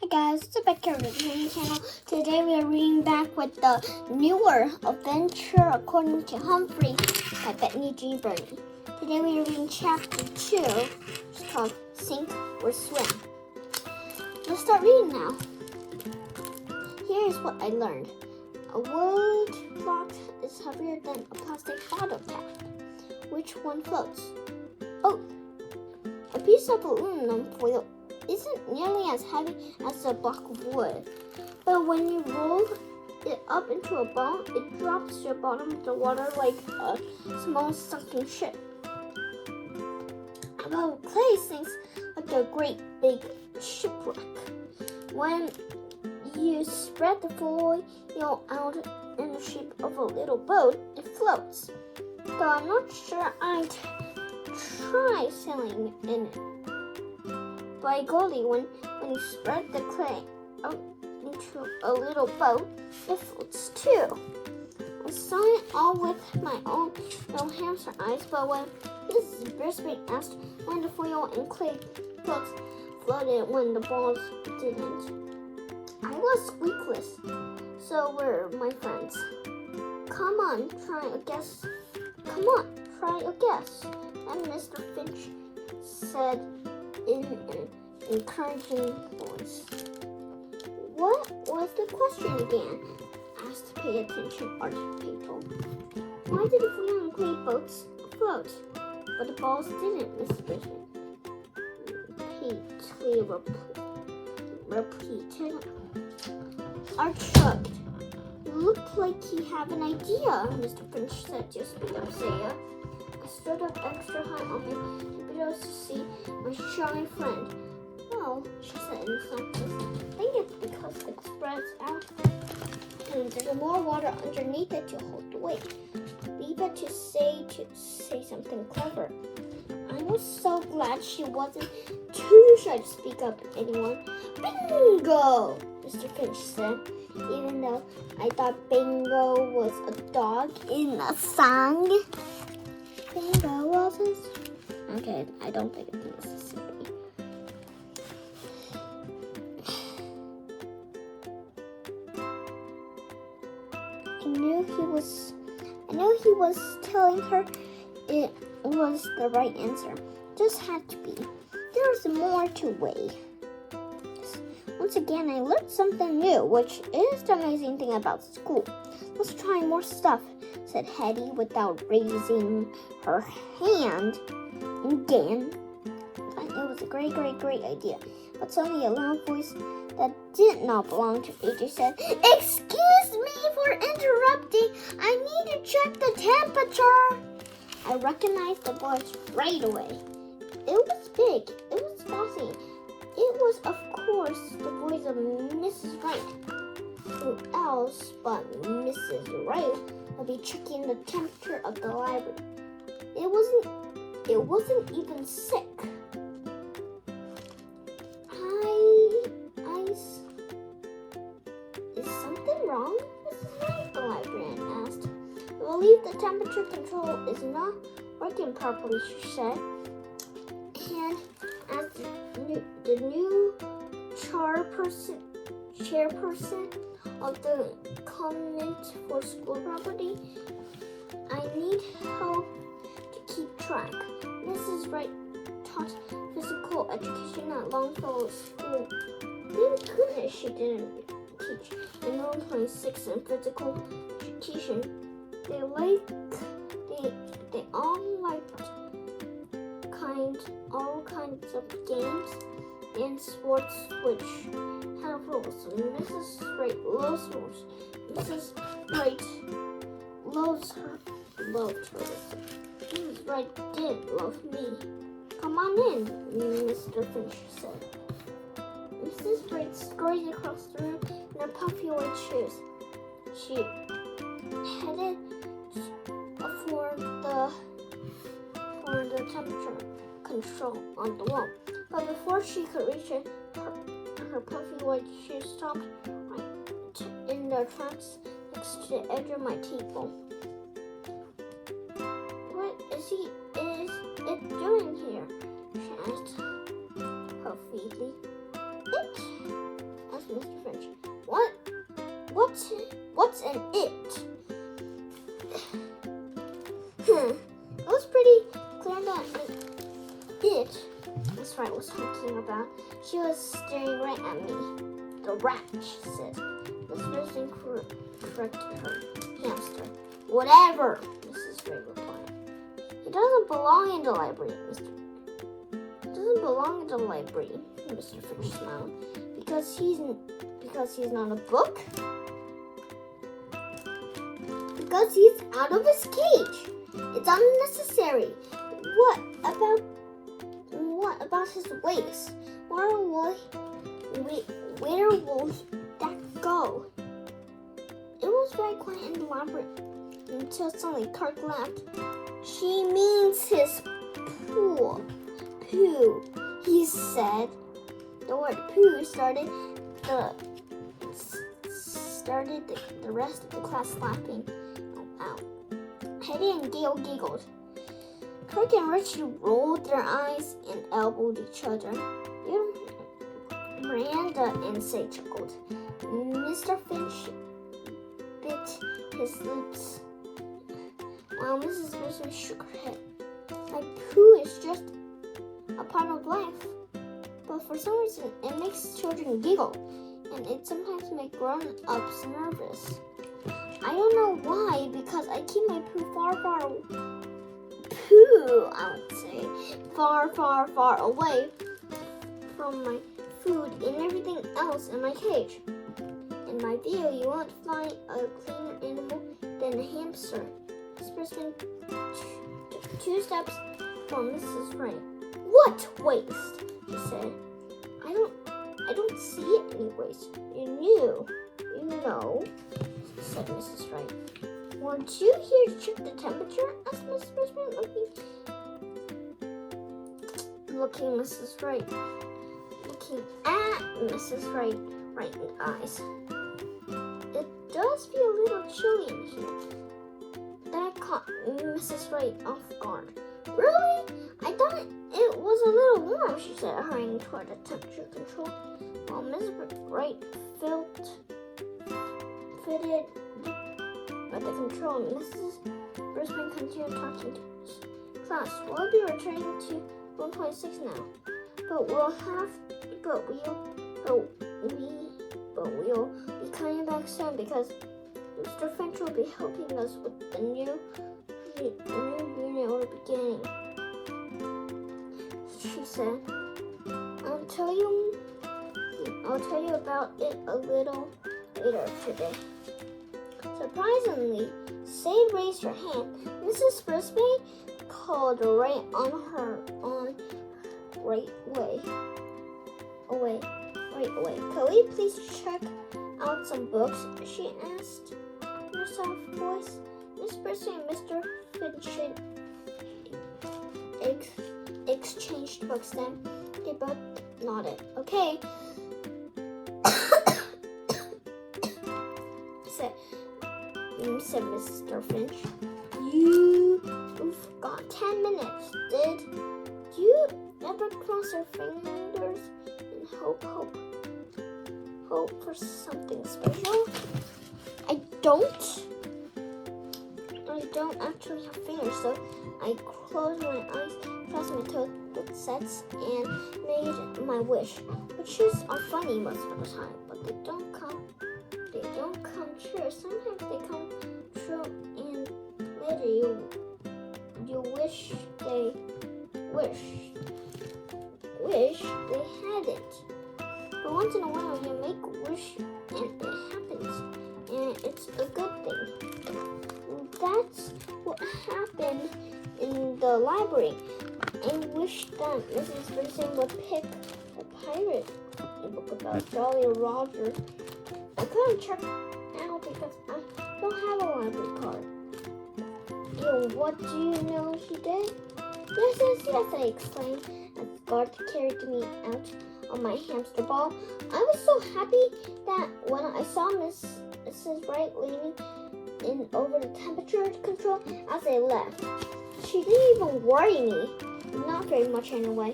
Hey guys, it's Rebecca Reading Channel. Today we are reading back with the newer Adventure According to Humphrey by Bethany G. Burney. Today we are reading chapter 2, which is called Sink or Swim. Let's start reading now. Here is what I learned. A wood block is heavier than a plastic bottle cap. Which one floats? Oh, a piece of aluminum foil isn't nearly as heavy as a block of wood, but when you roll it up into a ball, it drops to the bottom of the water like a small sunken ship. A ball of clay sinks like a great big shipwreck. When you spread the foil out in the shape of a little boat, it floats. Though I'm not sure I'd try sailing in it. By golly, when you spread the clay out into a little boat, it floats too. I saw it all with my own little hamster eyes, but when Mrs. Brisbane asked when the foil and clay floated when the balls didn't, I was squeakless. So were my friends. Come on, try a guess. And Mr. Finch said in an encouraging voice. What was the question again? Asked Pay Attention Art People. Why did the foil and clay boats float, but the balls didn't, Miss Brisbane? Paisley repeated. Art shrugged. Looked like he had an idea, Mr. Finch said. Just speak up, Saya. I stood up extra high on my tiptoes to see my shy friend. Well, she said in softness, I think it's because it spreads out and there's more water underneath it to hold the weight. Leave it to say something clever. I was so glad she wasn't too shy to speak up to anyone. Bingo! Mr. Finch said, even though I thought Bingo was a dog in a song. Bingo was his... Okay, I don't think it's necessary. I knew he was telling her it was the right answer. Just had to be. There was more to weigh. Once again, I learned something new, which is the amazing thing about school. Let's try more stuff, said Hetty without raising her hand. Again, it was a great idea. But suddenly a loud voice that did not belong to AJ said, Excuse me for interrupting. I need to check the temperature. I recognized the voice right away. It was big. It was bossy. It was, of course, the voice of Mrs. Wright. Who else but Mrs. Wright would be checking the temperature of the library? It wasn't even sick. Is something wrong, Mrs. Wright? The librarian asked. I believe the temperature control is not working properly, she said. And as the new chairperson of the Covenant for School Property, I need help to keep track. Mrs. Wright taught physical education at Longfellow School. Thank goodness she didn't teach in 26 in physical education. They all liked all kinds of games and sports which have rules. Mrs. Wright loves rules. Mrs. Wright loved her. Mrs. Wright didn't love me. Come on in, Mr. Finch said. Mrs. Wright scurried across the room in her puffy white shoes. She headed for the temperature control on the wall. But before she could reach it, her puffy white shoes stopped right in their tracks next to the edge of my table. What is it doing here? She asked puffily. What's an it? It was pretty clear that it, that's what I was talking about. She was staring right at me. The rat, she said. This person corrected her. Hamster. Whatever, Mrs. Ray replied. He doesn't belong in the library, Mr. He doesn't belong in the library, Mr. Finch smiled. Because he's not a book? Because he's out of his cage. It's unnecessary. What about his waist? Where will that go? It was very quiet in the library until suddenly Clark laughed. She means his poo, he said. The word poo started the rest of the class laughing out. Hetty and Gail giggled. Kirk and Richie rolled their eyes and elbowed each other. Miranda and Say chuckled. Mr. Finch bit his lips while Mrs. Brisbane shook her head. Like poo is just a part of life, but for some reason it makes children giggle, and it sometimes makes grown-ups nervous. I don't know why, because I keep my poo far away from my food and everything else in my cage. In my view, you won't find a cleaner animal than a hamster. This person took 2 steps from Mrs. Ray. What waste? He said. I don't see it any waste. You know, said Mrs. Ray. Weren't you here to check the temperature? Asked Mrs. Brisbane, looking at Mrs. Ray right in the eyes. It does feel a little chilly in here. That caught Mrs. Ray off guard. Really? I thought it was a little warm, she said, hurrying toward the temperature control. While Mrs. Ray fitted at the control, Mrs. Brisbane continued talking to class. We'll be returning to 1.6 now, but we'll be coming back soon because Mr. Finch will be helping us with the new unit we're beginning. She said, I'll tell you about it a little later today. Surprisingly, Sade raised her hand. Mrs. Brisbane called right away. Could we please check out some books? She asked in her soft voice. Miss Brisbane and Mr. Finch exchanged books. Then they both nodded. Okay. said Mr. Finch. You've got 10 minutes. Did you ever cross your fingers and hope for something special? I don't actually have fingers, so I closed my eyes, crossed my toes with sets, and made my wish, which is funny most of the time, but they don't come true. Sometimes they come true, and later you wish they hadn't. But once in a while, you make a wish, and it happens, and it's a good thing. That's what happened in the library. I wish that Mrs. Brisbane would pick a pirate book about Jolly Roger. I couldn't check out because I don't have a library card. What do you know she did? Yes, I exclaimed as the guard carried me out on my hamster ball. I was so happy that when I saw Mrs. Wright leaning in over the temperature control as I left. She didn't even worry me. Not very much anyway.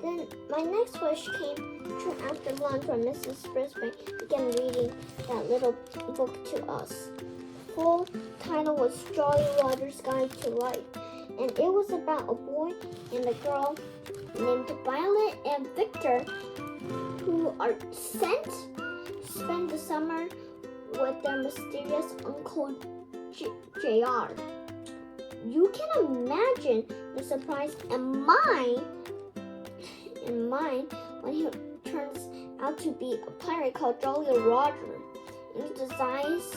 Then my next wish came true after lunch when Mrs. Brisbane began reading that little book to us. The full title was Jolly Roger's Guide to Life, and it was about a boy and a girl named Violet and Victor who are sent to spend the summer with their mysterious Uncle JR. You can imagine the surprise and mine when he turns out to be a pirate called Jolly Roger, and he decides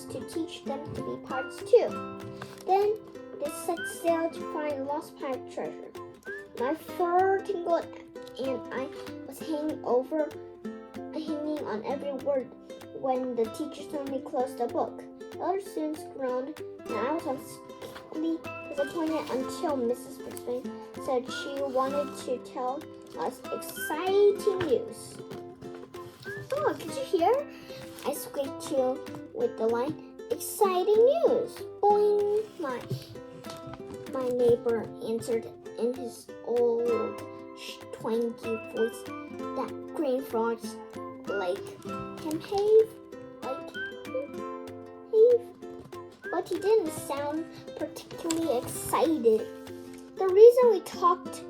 to teach them to be pirates too. Then they set sail to find lost pirate treasure. My fur tingled and I was hanging on every word when the teacher suddenly closed the book. The other students groaned, and I was unspeakably disappointed until Mrs. Brisbane said she wanted to tell us exciting news. Oh, could you hear? I squeaked to with delight. Exciting news! Boing! My neighbor answered in his old twangy voice that green frogs like him have. But he didn't sound particularly excited. The reason we talked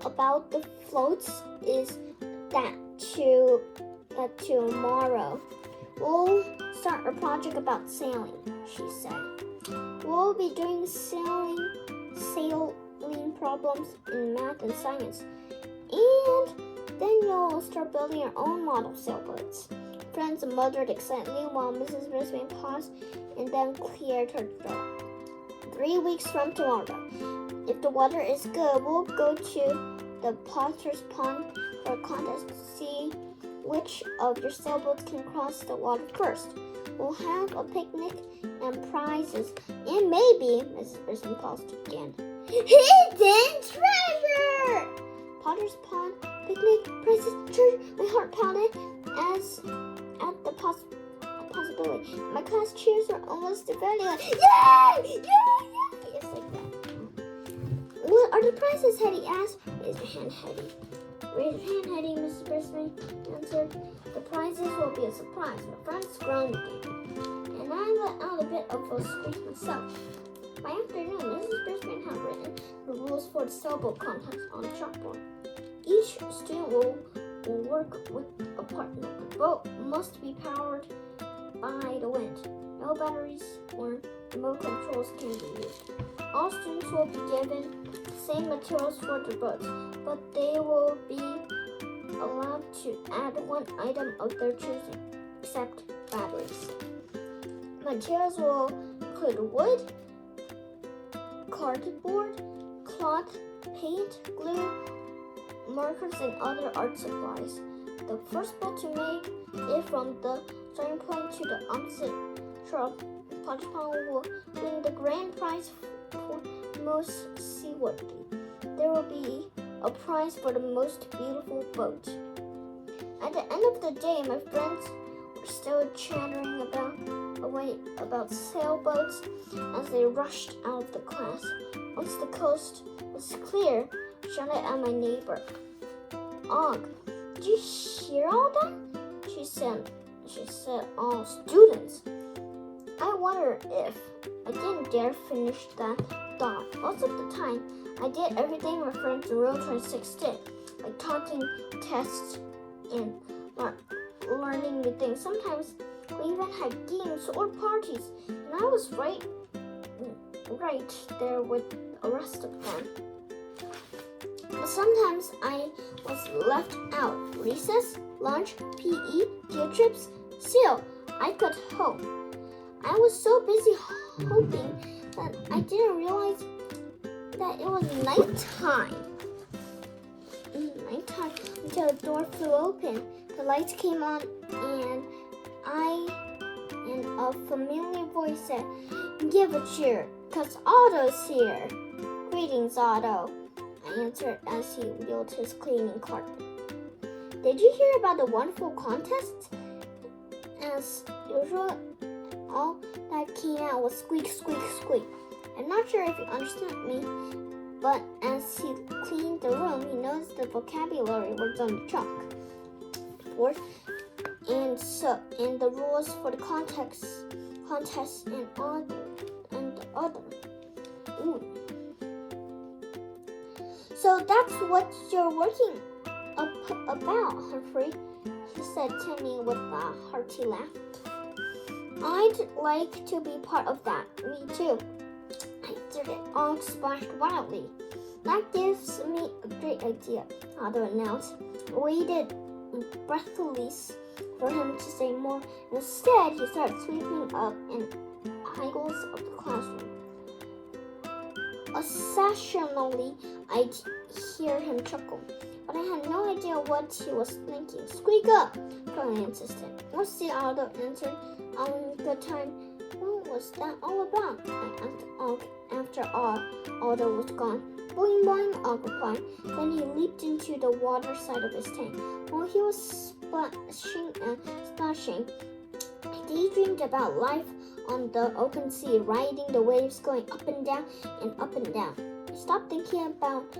about the floats is that tomorrow we'll start a project about sailing, she said. We'll be doing sailing problems in math and science, and then you'll start building your own model sailboats. Friends muttered excitedly while Mrs. Brisbane paused and then cleared her throat. 3 weeks from tomorrow. If the water is good, we'll go to the Potter's Pond for a contest to see which of your sailboats can cross the water first. We'll have a picnic and prizes, and maybe, Mrs. Brisbane paused again, hidden treasure! Potter's Pond, picnic, prizes, treasure. My heart pounded at the possibility. My class cheers were almost definitive. Like, yay! Yay! Yay! It's like that. What are the prizes? Hetty asked. Raise your hand, Hetty. Raise your hand, Hetty, Mrs. Brisbane answered. The prizes will be a surprise. My friends groaned again, and I let out a bit of a squeak myself. By afternoon, Mrs. Brisbane had written the rules for the sailboat contest on a chalkboard. Each student will work with a partner. The boat must be powered by the wind. No batteries or remote controls can be used. All students will be given the same materials for their boats, but they will be allowed to add one item of their choosing, except batteries. Materials will include wood, cardboard, cloth, paint, glue, markers, and other art supplies. The first boat to make it from the starting point to the opposite shore of Potter's Pond will win the grand prize for most seaworthy. There will be a prize for the most beautiful boat. At the end of the day, my friends were still chattering about sailboats as they rushed out of the class. Once the coast was clear, I shouted at my neighbor. Og, did you hear all that? She said, all students. I wonder if I didn't dare finish that thought. Most of the time, I did everything my friends in Room 26 did, like talking, tests, and learning new things. Sometimes we even had games or parties, and I was right there with the rest of them. But sometimes I was left out. Recess, lunch, PE, field trips, still, I could hope. I was so busy hoping that I didn't realize that it was nighttime. Nighttime until the door flew open. The lights came on and a familiar voice said, "Give a cheer, 'cause Otto's here." "Greetings, Otto," I answered as he wheeled his cleaning cart. "Did you hear about the wonderful contest?" As usual, all that came out was squeak, squeak, squeak. I'm not sure if he understood me, but as he cleaned the room, he noticed the vocabulary words on the chalk. forth, and the rules for the contest and other. Ooh. So that's what you're working about, Humphrey, he said to me with a hearty laugh. I'd like to be part of that. Me too. After the Og splashed wildly. That gives me a great idea, Otto announced. Waited breathlessly for him to say more. Instead, he started sweeping up in angles of the classroom. Occasionally, I'd hear him chuckle, but I had no idea what he was thinking. Squeak up, Charlie insisted. We'll see, Otto answered. Good time. What was that all about? I asked Og after Otto was gone. Boing boing, Og replied. Then he leaped into the water side of his tank. While he was splashing, I daydreamed about life on the open sea, riding the waves, going up and down and up and down. I stopped thinking about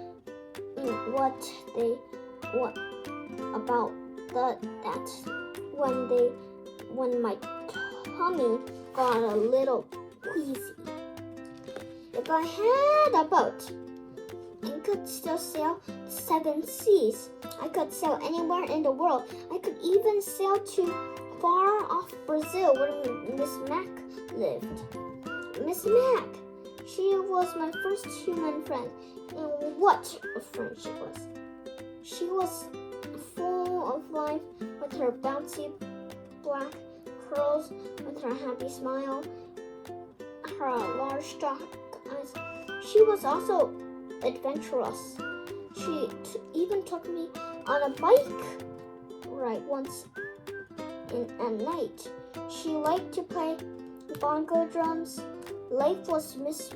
when my tummy got a little queasy. If I had a boat and could still sail the 7 seas, I could sail anywhere in the world. I could even sail to far off Brazil where Miss Mac lived. Miss Mac, she was my first human friend, and what a friend she was. She was full of life with her bouncy black curls, with her happy smile, her large dark eyes. She was also adventurous. She even took me on a bike ride once at night. She liked to play bongo drums. Life with Miss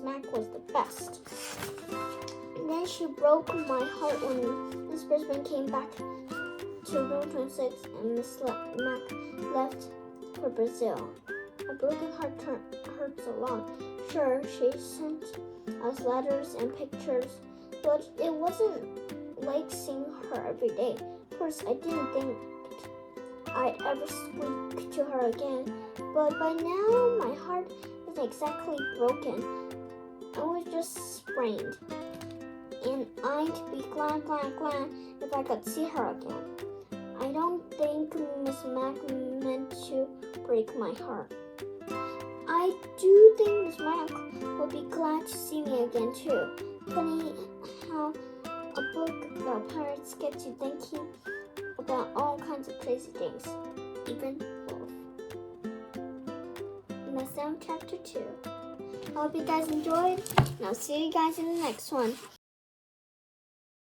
Mac was the best. And then she broke my heart when Miss Brisbane came back to room 26 and Miss Mac left for Brazil. A broken heart hurts a lot. Sure, she sent us letters and pictures, but it wasn't like seeing her every day. Of course, I didn't think I'd ever speak to her again, but by now my heart isn't exactly broken. I was just sprained, and I'd be glad if I could see her again. I don't think Miss Mac meant to break my heart. I do think Miss Mac would be glad to see me again too. Funny how a book about pirates gets you thinking about all kinds of crazy things, even love. And that's now chapter 2. I hope you guys enjoyed, and I'll see you guys in the next one.